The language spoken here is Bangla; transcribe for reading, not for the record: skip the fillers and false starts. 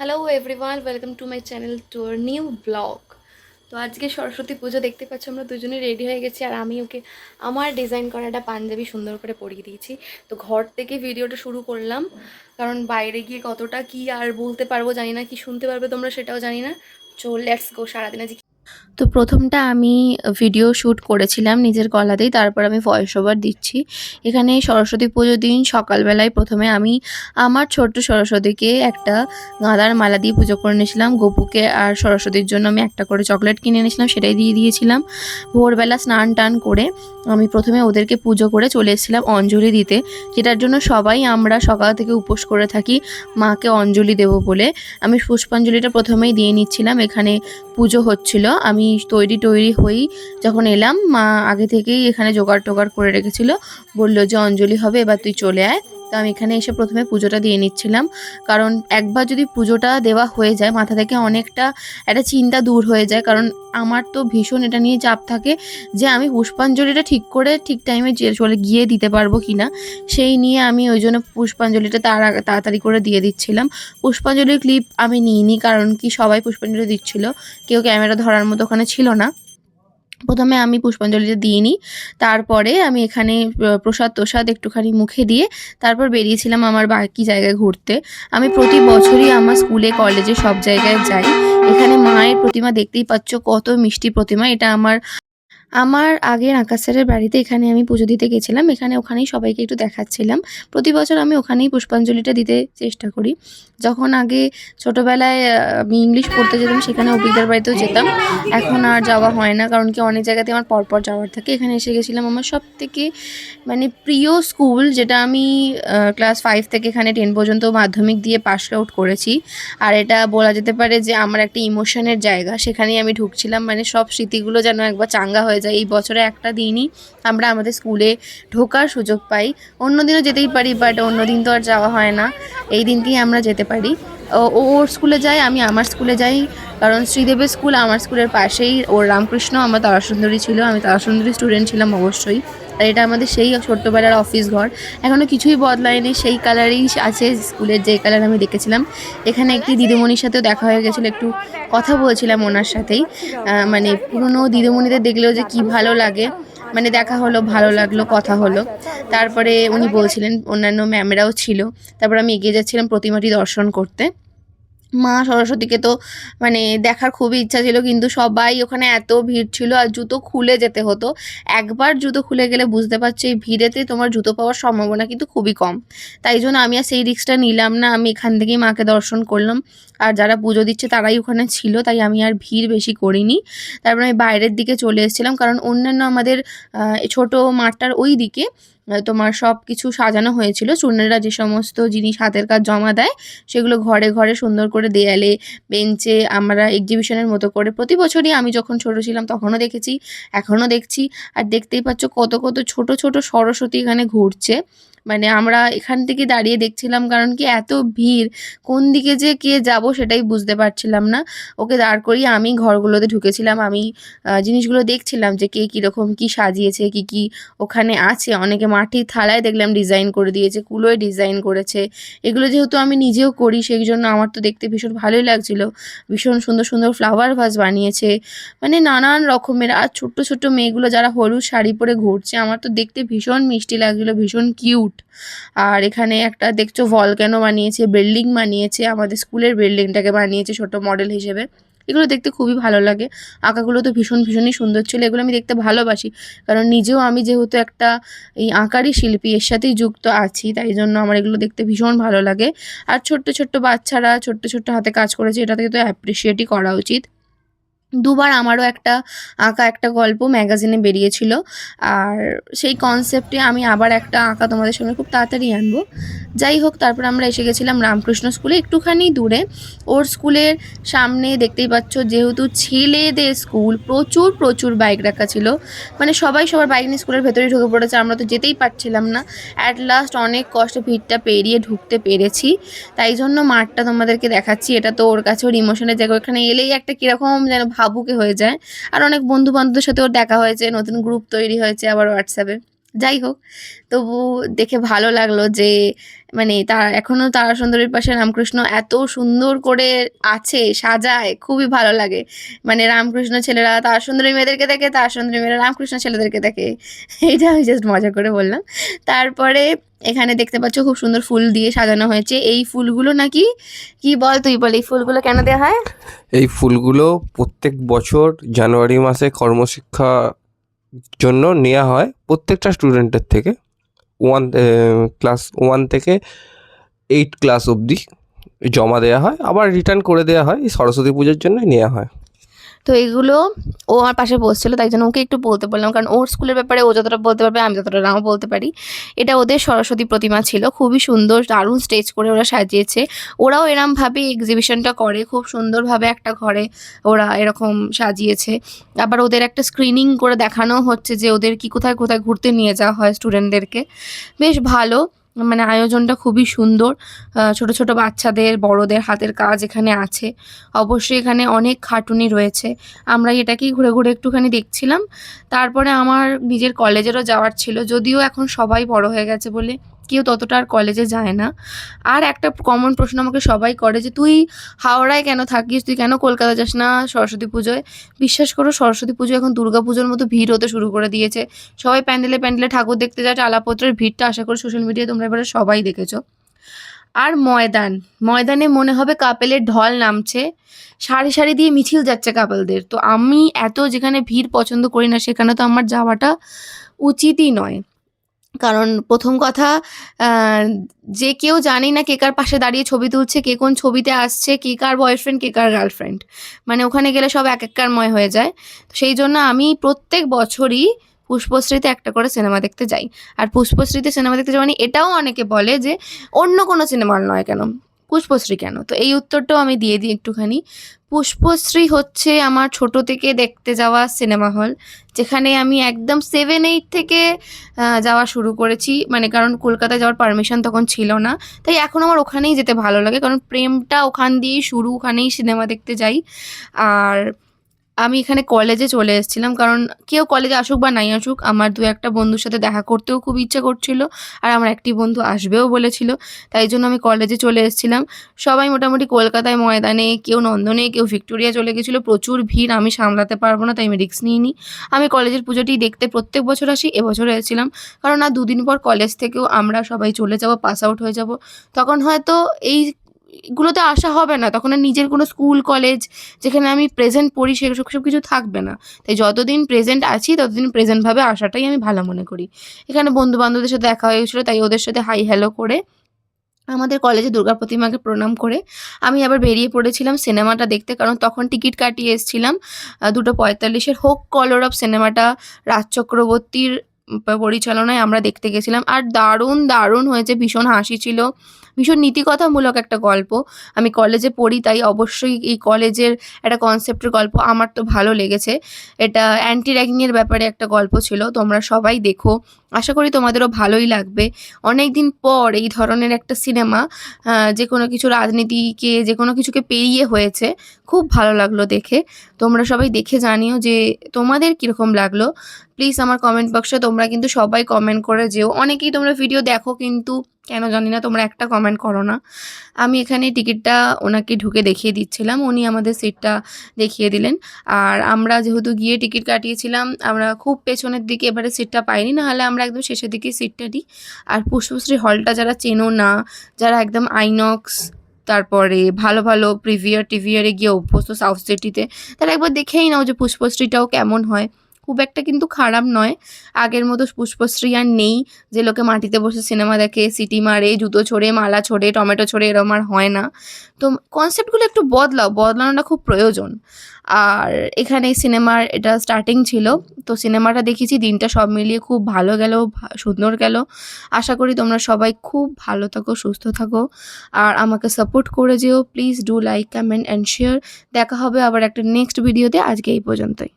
Hello everyone, welcome to my channel to our new blog. তো আজকে সরস্বতী পুজো দেখতে পাচ্ছ, আমরা দুজনে রেডি হয়ে গেছি আর আমি ওকে আমার ডিজাইন করা একটা পাঞ্জাবি সুন্দর করে পরিয়ে দিয়েছি। তো ঘর থেকে ভিডিওটা শুরু করলাম, কারণ বাইরে গিয়ে কতটা কি আর বলতে পারবো জানি না, কি শুনতে পারবে তোমরা সেটাও জানি না। চো লেটস গো। সারাদিন আজকে তো প্রথমটা আমি ভিডিও শ্যুট করেছিলাম নিজের গলাতেই, তারপর আমি ভয়েস ওভার দিচ্ছি। এখানে সরস্বতী পুজোর দিন সকালবেলায় প্রথমে আমি আমার ছোট্ট সরস্বতীকে একটা গাঁদার মালা দিয়ে পুজো করে নিয়েছিলাম। গোপুকে আর সরস্বতীর জন্য আমি একটা করে চকলেট কিনে এনেছিলাম, সেটাই দিয়ে দিয়েছিলাম। ভোরবেলা স্নান টান করে আমি প্রথমে ওদেরকে পুজো করে চলে এসেছিলাম অঞ্জলি দিতে, যেটার জন্য সবাই আমরা সকাল থেকে উপোস করে থাকি মাকে অঞ্জলি দেব বলে। আমি পুষ্পাঞ্জলিটা প্রথমেই দিয়ে নিচ্ছিলাম। এখানে পুজো হচ্ছিল, আমি তৈরি হয়েই যখন এলাম, মা আগে থেকেই এখানে জোগাড় টোগাড় করে রেখেছিল, বললো যে অঞ্জলি হবে, এবার তুই চলে আয়। তো আমি এখানে এসে প্রথমে পুজোটা দিয়ে নিচ্ছিলাম, কারণ একবার যদি পুজোটা দেওয়া হয়ে যায় মাথা থেকে অনেকটা একটা চিন্তা দূর হয়ে যায়। কারণ আমার তো ভীষণ এটা নিয়ে চাপ থাকে যে আমি পুষ্পাঞ্জলিটা ঠিক করে ঠিক টাইমে চলে গিয়ে দিতে পারবো কি না, সেই নিয়ে আমি ওই জন্য পুষ্পাঞ্জলিটা তাড়াতাড়ি করে দিয়ে দিচ্ছিলাম। পুষ্পাঞ্জলির ক্লিপ আমি নিইনি, কারণ কি সবাই পুষ্পাঞ্জলি দিচ্ছিল, কেউ ক্যামেরা ধরার মতো ওখানে ছিল না। প্রথমে আমি পুষ্পাঞ্জলিটা দিইনি, তারপরে আমি এখানে প্রসাদ তোসাদ একটুখানি মুখে দিয়ে তারপর বেরিয়েছিলাম আমার বাকি জায়গায় ঘুরতে। আমি প্রতি বছরই আমার স্কুলে কলেজে সব জায়গায় যাই। এখানে মায়ের প্রতিমা দেখতেই পাচ্ছ, কত মিষ্টি প্রতিমা। এটা আমার আমার আগের আকাশ স্যারের বাড়িতে, এখানে আমি পুজো দিতে গেছিলাম। ওখানেই সবাইকে একটু দেখাচ্ছিলাম। প্রতি বছর আমি ওখানেই পুষ্পাঞ্জলিটা দিতে চেষ্টা করি। যখন আগে ছোটোবেলায় আমি ইংলিশ পড়তে যেতাম, সেখানে অভিজ্ঞতার বাড়িতেও যেতাম। এখন আর যাওয়া হয় না, কারণ কি অনেক জায়গাতে আমার পরপর যাওয়ার থাকে। এখানে এসে গেছিলাম আমার সবথেকে প্রিয় স্কুল, যেটা আমি ক্লাস 5 থেকে এখানে 10 পর্যন্ত মাধ্যমিক দিয়ে পাস আউট করেছি। আর এটা বলা যেতে পারে যে আমার একটা ইমোশনের জায়গা। সেখানেই আমি ঢুকছিলাম, সব স্মৃতিগুলো যেন একবার চাঙ্গা হয়ে যায়। এই বছরে একটা দিনই আমরা আমাদের স্কুলে ঢোকার সুযোগ পাই। অন্য দিনও যেতেই পারি, বাট অন্য দিন তো আর যাওয়া হয় না, এই দিনকেই আমরা যেতে পারি। ওর স্কুলে যাই, আমি আমার স্কুলে যাই, কারণ শ্রীদেবের স্কুল আমার স্কুলের পাশেই। ওর রামকৃষ্ণ, আমার তারাসুন্দরী ছিল, আমি তারাসুন্দরী স্টুডেন্ট ছিলাম অবশ্যই। আর এটা আমাদের সেই ছোট্টবেলার অফিস ঘর, এখনও কিছুই বদলায়নি, সেই কালারেই আছে স্কুলের, যে কালার আমি দেখেছিলাম। এখানে একটি দিদিমণির সাথেও দেখা হয়ে গেছিলো, একটু কথা বলছিলাম ওনার সাথেই। পুরনো দিদিমণিদের দেখলেও যে কি ভালো লাগে, দেখা হলো, ভালো লাগলো, কথা হলো। তারপরে উনি বলছিলেন, অন্যান্য ম্যামেরাও ছিল। তারপর আমি এগিয়ে যাচ্ছিলাম প্রতিমাটি দর্শন করতে। মা সরস্বতীকে তো দেখার খুবই ইচ্ছা ছিল, কিন্তু সবাই ওখানে এত ভিড় ছিল আর জুতো খুলে যেতে হতো। একবার জুতো খুলে গেলে বুঝতে পারছো এই ভিড়েতে তোমার জুতো পাওয়ার সম্ভাবনা কিন্তু খুবই কম। তাই জন্য আমি আর সেই রিস্কটা নিলাম না, আমি এখান থেকেই মাকে দর্শন করলাম। আর যারা পুজো দিচ্ছে তারাই ওখানে ছিল, তাই আমি আর ভিড় বেশি করিনি। তারপর আমি বাইরের দিকে চলে এসেছিলাম, কারণ অন্যান্য আমাদের ছোট মাঠটার ওই দিকে তোমার সব কিছু সাজানো হয়েছিল। চুনেরা যে সমস্ত জিনিস হাতের কাজ জমা দেয়, সেগুলো ঘরে ঘরে সুন্দর করে দেয়ালে, বেঞ্চে আমরা এক্সিবিশনের মতো করে প্রতি বছরই, আমি যখন ছোট ছিলাম তখনও দেখেছি, এখনও দেখছি। আর দেখতেই পাচ্ছ কত কত ছোট ছোট সরস্বতী এখানে ঘুরছে। আমরা এখান থেকে দাঁড়িয়ে দেখছিলাম, কারণ কি এত ভিড়, কোন দিকে যে কে যাব সেটাই বুঝতে পারছিলাম না। ওকে দাঁড় করিয়ে আমি ঘরগুলোতে ঢুকেছিলাম, আমি জিনিসগুলো দেখছিলাম যে কে কীরকম কী সাজিয়েছে, কি কি ওখানে আছে। অনেকে মাটির থালায় দেখলাম ডিজাইন করে দিয়েছে, কুলোয় ডিজাইন করেছে। এগুলো যেহেতু আমি নিজেও করি, সেই জন্য আমার তো দেখতে ভীষণ ভালোই লাগছিল। ভীষণ সুন্দর সুন্দর ফ্লাওয়ার ভাস বানিয়েছে, নানান রকমের। আর ছোট্ট ছোট্ট মেয়েগুলো যারা হলুদ শাড়ি পরে ঘুরছে, আমার তো দেখতে ভীষণ মিষ্টি লাগছিলো, ভীষণ কিউট। আর এখানে একটা দেখছো ভলক্যানো বানিয়েছে, বিল্ডিং বানিয়েছে, আমাদের স্কুলের বিল্ডিংটাকে বানিয়েছে ছোট মডেল হিসেবে। এগুলো দেখতে খুবই ভালো লাগে। আঁকাগুলো তো ভীষণই সুন্দর ছিল, এগুলো আমি দেখতে ভালোবাসি, কারণ নিজেও আমি যেহেতু একটা এই আঁকারই শিল্পী, এর সাথেই যুক্ত আছি, তাই জন্য আমার এগুলো দেখতে ভীষণ ভালো লাগে। আর ছোট্ট ছোট্ট বাচ্চারা ছোট্ট ছোট্ট হাতে কাজ করেছে, এটা থেকে তো অ্যাপ্রিসিয়েটই করা উচিত। দুবার আমারও একটা আঁকা একটা গল্প ম্যাগাজিনে বেরিয়েছিল, আর সেই কনসেপ্টে আমি আবার একটা আঁকা তোমাদের সামনে খুব তাড়াতাড়ি আনবো। যাই হোক, তারপর আমরা এসে গেছিলাম রামকৃষ্ণ স্কুলে, একটুখানি দূরে। ওর স্কুলের সামনে দেখতেই পাচ্ছ, যেহেতু ছেলেদের স্কুল, প্রচুর প্রচুর বাইক রাখা ছিল। সবাই সবার বাইক নিয়ে স্কুলের ভেতরেই ঢুকে পড়েছে, আমরা তো যেতেই পারছিলাম না। অ্যাট লাস্ট অনেক কষ্টে ভিড়টা পেরিয়ে ঢুকতে পেরেছি, তাই জন্য মাঠটা তোমাদেরকে দেখাচ্ছি। এটা তো ওর কাছে ওর ইমোশনের জায়গা, ওখানে এলেই একটা কীরকম যেন ভাবুকে হয়ে যায়। আর অনেক বন্ধু বান্ধবদের সাথে ওর দেখা হয়েছে, নতুন গ্রুপ তৈরি হয়েছে আবার হোয়াটসঅ্যাপে। যাই হোক, তবু দেখে ভালো লাগলো যে মানে তার এখনো তারা সুন্দরীর পাশে রামকৃষ্ণ এত সুন্দর করে আছে, সাজায়, খুবই ভালো লাগে। মানে রামকৃষ্ণ ছেলেরা তারা সুন্দরী মেয়েদেরকে দেখে, তারা সুন্দরী মেয়েরা রামকৃষ্ণ ছেলেদেরকে দেখে। এইটা আমি জাস্ট মজা করে বললাম। তারপরে এখানে দেখতে পাচ্ছ খুব সুন্দর ফুল দিয়ে সাজানো হয়েছে। এই ফুলগুলো নাকি, কি বল তুই বল, এই ফুলগুলো কেন দেওয়া হয়? এই ফুলগুলো প্রত্যেক বছর জানুয়ারি মাসে কর্মশিক্ষা জন্য নেওয়া হয় প্রত্যেকটা স্টুডেন্টের থেকে, ক্লাস 1 থেকে 8 ক্লাস অবধি জমা দেওয়া হয়, আবার রিটার্ন করে দেওয়া হয়। এই সরস্বতী পুজোর জন্যই নেওয়া হয়। তো এগুলো ও আমার পাশে বসছিল, তাই জন্য ওকে একটু বলতে বললাম, কারণ ওর স্কুলের ব্যাপারে ও যতটা বলতে পারবে আমি যতটা নাও বলতে পারি। এটা ওদের সরস্বতী প্রতিমা ছিল, খুবই সুন্দর, দারুণ স্টেজ করে ওরা সাজিয়েছে। ওরাও এরমভাবে এক্সিবিশনটা করে, খুব সুন্দরভাবে একটা ঘরে ওরা এরকম সাজিয়েছে। আবার ওদের একটা স্ক্রিনিং করে দেখানো হচ্ছে যে ওদের কি কোথায় কোথায় ঘুরতে নিয়ে যাওয়া হয় স্টুডেন্টদেরকে। বেশ ভালো, মানে আয়োজনটা খুবই সুন্দর। ছোট ছোট বাচ্চাদের, বড়দের হাতের কাজ এখানে আছে। অবশ্যই এখানে অনেক খাটুনি রয়েছে। আমরা এটাকেই ঘুরে ঘুরে একটুখানি দেখছিলাম। তারপরে আমার নিজের কলেজেরও যাওয়ার ছিল, যদিও এখন সবাই বড় হয়ে গেছে বলে কেউ ততটা আর কলেজে যায় না। আর একটা কমন প্রশ্ন আমাকে সবাই করে যে তুই হাওড়ায় কেন থাকিস, তুই কেন কলকাতা যাস না সরস্বতী পুজোয়? বিশ্বাস করো, সরস্বতী পুজো এখন দুর্গা পুজোর মতো ভিড় হতে শুরু করে দিয়েছে। সবাই প্যান্ডেলে প্যান্ডেলে ঠাকুর দেখতে যায়, টালাপত্রের ভিড়টা আশা করি সোশ্যাল মিডিয়ায় তোমরা এবারে সবাই দেখেছো। আর ময়দানে মনে হবে কাপেলের ঢল নামছে, সারি সারি দিয়ে মিছিল যাচ্ছে কাপেলদের। তো আমি এত যেখানে ভিড় পছন্দ করি না, সেখানে তো আমার যাওয়াটা উচিতই নয়। কারণ প্রথম কথা, যে কেউ জানি না কে কার পাশে দাঁড়িয়ে ছবি তুলছে, কে কোন ছবিতে আসছে, কে কার বয়ফ্রেন্ড, কে কার গার্লফ্রেন্ড, মানে ওখানে গেলে সব এক এককারময় হয়ে যায়। তো সেই জন্য আমি প্রত্যেক বছরই পুষ্পশ্রীতে একটা করে সিনেমা দেখতে যাই। আর পুষ্পশ্রীতে সিনেমা দেখতে যাওয়া মানে এটাও অনেকে বলে যে অন্য কোনো সিনেমা হল নয় কেন, পুষ্পশ্রী কেন? তো এই উত্তরটাও আমি দিয়ে দিই একটুখানি। পুষ্পশ্রী হচ্ছে আমার ছোট থেকে দেখতে যাওয়া সিনেমা হল, যেখানে আমি একদম 7-8 থেকে যাওয়া শুরু করেছি। মানে কারণ কলকাতায় যাওয়ার পারমিশন তখন ছিল না, তাই এখন আমার ওখানেই যেতে ভালো লাগে, কারণ প্রেমটা ওখান দিয়েই শুরু, ওখানেই সিনেমা দেখতে যাই। আর আমি এখানে কলেজে চলে এসেছিলাম, কারণ কেউ কলেজে আসুক বা নাই আসুক, আমার 2-একটা বন্ধুর সাথে দেখা করতেও খুব ইচ্ছা করছিল। আর আমার একটি বন্ধু আসবেও বলেছিল, তাই জন্য আমি কলেজে চলে এসেছিলাম। সবাই মোটামুটি কলকাতায় ময়দানে, কেউ নন্দনে, কেউ ভিক্টোরিয়া চলে গেছিলো। প্রচুর ভিড়, আমি সামলাতে পারবো না, তাই আমি রিস্ক নিইনি। আমি কলেজের পুজোটি দেখতে প্রত্যেক বছর আসি, এবছরও এসেছিলাম। কারণ আর 2 দিন পর কলেজ থেকেও আমরা সবাই চলে যাব, পাস আউট হয়ে যাব। তখন হয়তো এইগুলোতে আসা হবে না, তখন আর নিজের কোনো স্কুল কলেজ যেখানে আমি প্রেজেন্ট পড়ি সেসব সব কিছু থাকবে না। তাই যতদিন প্রেজেন্ট আছি ততদিন প্রেজেন্টভাবে আসাটাই আমি ভালো মনে করি। এখানে বন্ধু বান্ধবদের সাথে দেখা হয়ে গেছিলো, তাই ওদের সাথে হাই হ্যালো করে আমাদের কলেজে দুর্গা প্রতিমাকে প্রণাম করে আমি আবার বেরিয়ে পড়েছিলাম সিনেমাটা দেখতে। কারণ তখন টিকিট কাটিয়ে এসেছিলাম 2:45 হোক কলর অফ সিনেমাটা রাজ চক্রবর্তীর পরিচালনায় আমরা দেখতে গেছিলাম। আর দারুণ দারুণ হয়েছে, ভীষণ হাসি ছিল, ভীষণ নীতিকথামূলক একটা গল্প। আমি কলেজে পড়ি, তাই অবশ্যই এই কলেজের একটা কনসেপ্টের গল্প আমার তো ভালো লেগেছে। এটা অ্যান্টি র্যাগিংয়ের ব্যাপারে একটা গল্প ছিল। তোমরা সবাই দেখো, আশা করি তোমাদেরও ভালোই লাগবে। অনেক দিন পর এই ধরনের একটা সিনেমা, যে কোনো কিছু রাজনীতিকে, যে কোনো কিছুকে পেরিয়ে হয়েছে, খুব ভালো লাগলো দেখে। তোমরা সবাই দেখে জানিও যে তোমাদের কীরকম লাগলো। প্লিজ আমার কমেন্ট বক্সে তোমরা কিন্তু সবাই কমেন্ট করে যেও। অনেকেই তোমরা ভিডিও দেখো, কিন্তু কেন জানি না তোমরা একটা কমেন্ট করো না। আমি এখানে টিকিটটা ওনাকে ঢুকে দেখিয়ে দিচ্ছিলাম, উনি আমাদের সিটটা দেখিয়ে দিলেন। আর আমরা যেহেতু গিয়ে টিকিট কাটিয়েছিলাম, আমরা খুব পেছনের দিকে এবারে সিটটা পাইনি, নাহলে আমরা একদম শেষের দিকে সিটটা দিই। আর পুষ্পশ্রী হলটা যারা চেনো না, যারা একদম আইনক্স, তারপরে ভালো ভালো টিভিয়ারে গিয়ে অভ্যস্ত সাউথ সিটিতে, তারা একবার দেখেই নাও যে পুষ্পশ্রীটাও কেমন হয়। খুব একটা কিন্তু খারাপ নয়। আগের মতো পুষ্পশ্রী আর নেই যে লোকে মাটিতে বসে সিনেমা দেখে, সিটি মারে, জুতো ছোড়ে, মালা ছোড়ে, টমেটো ছোড়ে, এরম আর হয় না। তো কনসেপ্টগুলো একটু বদলানোটা খুব প্রয়োজন। আর এখানে সিনেমার এটা স্টার্টিং ছিল, তো সিনেমাটা দেখেছি, দিনটা সব মিলিয়ে খুব ভালো গেল, সুন্দর গেল। আশা করি তোমরা সবাই খুব ভালো থাকো, সুস্থ থাকো, আর আমাকে সাপোর্ট করে যেও। Please do like, comment and share. দেখা হবে আবার একটা নেক্সট ভিডিওতে। আজকে এই পর্যন্তই।